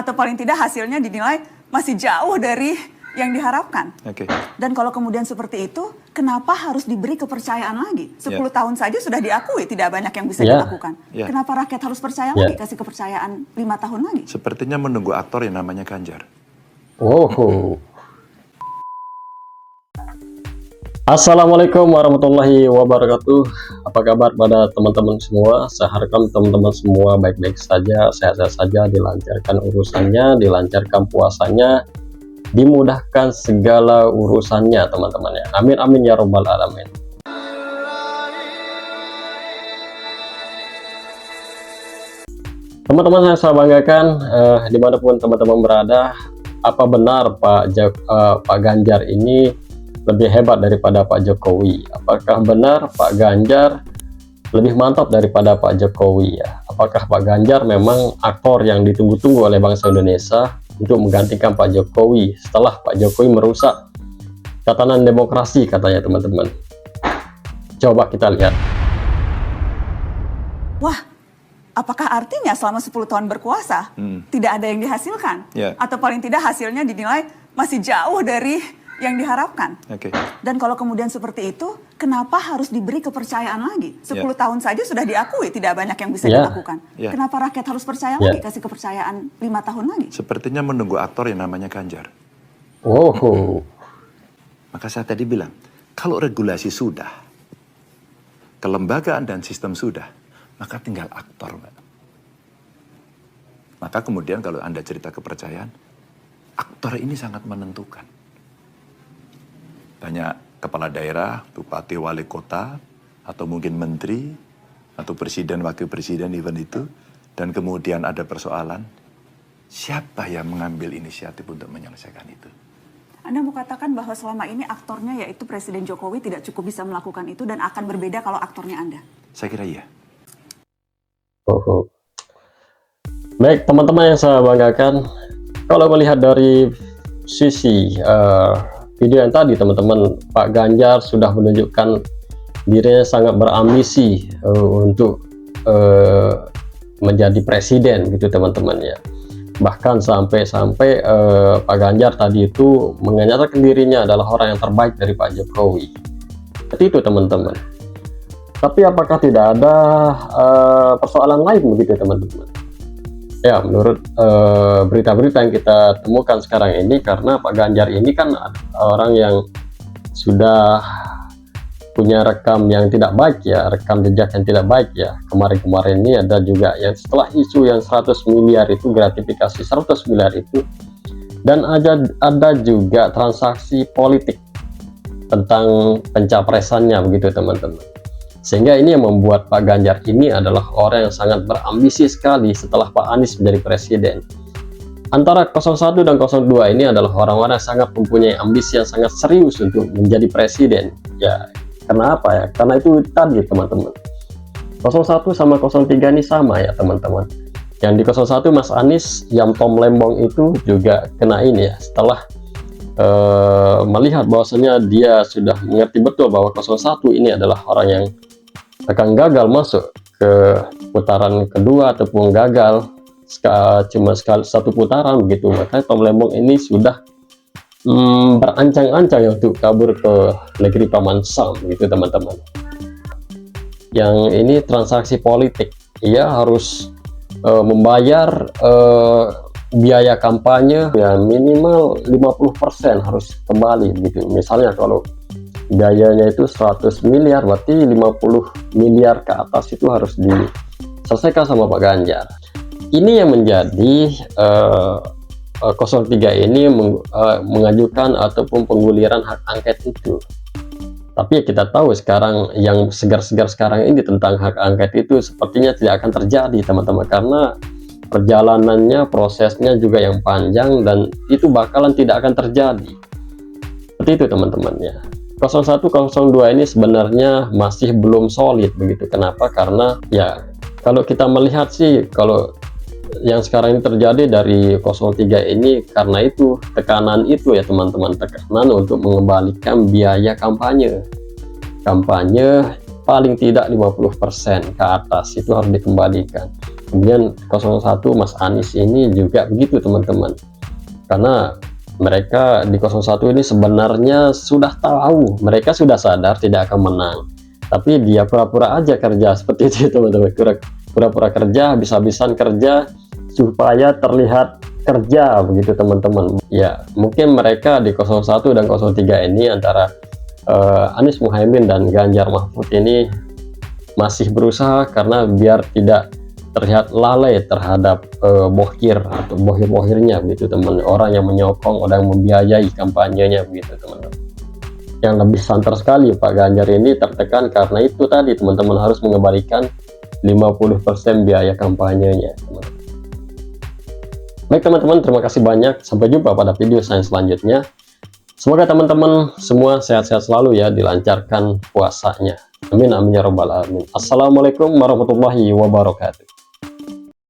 atau paling tidak hasilnya dinilai masih jauh dari yang diharapkan. Dan kalau kemudian seperti itu, kenapa harus diberi kepercayaan lagi? 10 tahun saja sudah diakui tidak banyak yang bisa dilakukan. Kenapa rakyat harus percaya lagi, kasih kepercayaan 5 tahun lagi? Sepertinya menunggu aktor yang namanya Ganjar. Assalamualaikum warahmatullahi wabarakatuh. Apa kabar pada teman-teman semua? Saya harapkan teman-teman semua baik-baik saja, sehat-sehat saja, dilancarkan urusannya, dilancarkan puasanya, dimudahkan segala urusannya teman-teman ya. Amin amin ya robbal alamin. Teman-teman yang saya banggakan, dimanapun teman-teman berada, apa benar Pak Ganjar ini lebih hebat daripada Pak Jokowi? Apakah benar Pak Ganjar lebih mantap daripada Pak Jokowi ya? Apakah Pak Ganjar memang aktor yang ditunggu-tunggu oleh bangsa Indonesia untuk menggantikan Pak Jokowi setelah Pak Jokowi merusak tatanan demokrasi katanya teman-teman? Coba kita lihat. Wah, apakah artinya selama 10 tahun berkuasa tidak ada yang dihasilkan? Atau paling tidak hasilnya dinilai masih jauh dari yang diharapkan. Dan kalau kemudian seperti itu, kenapa harus diberi kepercayaan lagi? 10 tahun saja sudah diakui tidak banyak yang bisa dilakukan. Kenapa rakyat harus percaya lagi, kasih kepercayaan 5 tahun lagi? Sepertinya menunggu aktor yang namanya Ganjar. Maka saya tadi bilang, kalau regulasi sudah, kelembagaan dan sistem sudah, maka tinggal aktor. Maka kemudian kalau Anda cerita kepercayaan, aktor ini sangat menentukan. Banyak kepala daerah, bupati, wali kota, atau mungkin menteri, atau presiden, wakil presiden, event itu. Dan kemudian ada persoalan, siapa yang mengambil inisiatif untuk menyelesaikan itu? Anda mau katakan bahwa selama ini aktornya yaitu Presiden Jokowi tidak cukup bisa melakukan itu dan akan berbeda kalau aktornya Anda? Saya kira iya. Baik teman-teman yang saya banggakan, kalau melihat dari sisi video yang tadi teman-teman, Pak Ganjar sudah menunjukkan dirinya sangat berambisi untuk menjadi presiden gitu teman-teman ya. Bahkan sampai Pak Ganjar tadi itu menyatakan dirinya adalah orang yang terbaik dari Pak Jokowi. Seperti itu teman-teman. Tapi apakah tidak ada persoalan lain begitu teman-teman? Ya, menurut berita-berita yang kita temukan sekarang ini, karena Pak Ganjar ini kan orang yang sudah punya rekam yang tidak baik ya, rekam jejak yang tidak baik ya. Kemarin-kemarin ini ada juga yang setelah isu yang 100 miliar itu, gratifikasi 100 miliar itu, dan ada juga transaksi politik tentang pencapresannya begitu teman-teman. Sehingga ini yang membuat Pak Ganjar ini adalah orang yang sangat berambisi sekali setelah Pak Anies menjadi presiden. Antara 01 dan 02 ini adalah orang-orang yang sangat mempunyai ambisi yang sangat serius untuk menjadi presiden. Ya, kenapa ya? Karena itu tadi teman-teman. 01 sama 03 ini sama ya teman-teman. Yang di 01 Mas Anies, yang Tom Lembong itu juga kena ini ya. Setelah melihat bahwasanya dia sudah mengerti betul bahwa 01 ini adalah orang yang akan gagal masuk ke putaran kedua ataupun gagal cuma satu putaran begitu, makanya Tom Lembong ini sudah berancang-ancang untuk kabur ke negeri Paman Sam gitu teman-teman. Yang ini transaksi politik, ia harus membayar biaya kampanye ya minimal 50% harus kembali gitu. Misalnya kalau biayanya itu 100 miliar, berarti 50 miliar ke atas itu harus diselesaikan sama Pak Ganjar. Ini yang menjadi 03 ini mengajukan ataupun pengguliran hak angket itu. Tapi kita tahu sekarang yang segar-segar sekarang ini tentang hak angket itu sepertinya tidak akan terjadi teman-teman, karena perjalanannya, prosesnya juga yang panjang dan itu bakalan tidak akan terjadi. Seperti itu teman-teman ya. 01, 02 ini sebenarnya masih belum solid begitu. Kenapa? Karena ya kalau kita melihat sih, kalau yang sekarang ini terjadi dari 03 ini karena itu tekanan itu ya teman-teman, tekanan untuk mengembalikan biaya kampanye paling tidak 50% ke atas itu harus dikembalikan. Kemudian 01 Mas Anies ini juga begitu teman-teman, karena mereka di 01 ini sebenarnya sudah tahu, mereka sudah sadar tidak akan menang, tapi dia pura-pura aja kerja seperti itu teman-teman, pura-pura kerja, habis-habisan kerja supaya terlihat kerja begitu teman-teman. Ya mungkin mereka di 01 dan 03 ini antara Anies Muhaimin dan Ganjar Mahfud ini masih berusaha karena biar tidak terlihat lalai terhadap bohir atau bohir-bohirnya begitu teman, orang yang menyokong, orang yang membiayai kampanyenya begitu teman-teman. Yang lebih santer sekali Pak Ganjar ini tertekan karena itu tadi teman-teman, harus mengembalikan 50% biaya kampanyenya teman-teman. Baik teman-teman, terima kasih banyak, sampai jumpa pada video saya selanjutnya. Semoga teman-teman semua sehat-sehat selalu ya, dilancarkan puasanya. Amin amin ya robbal alamin. Assalamualaikum warahmatullahi wabarakatuh.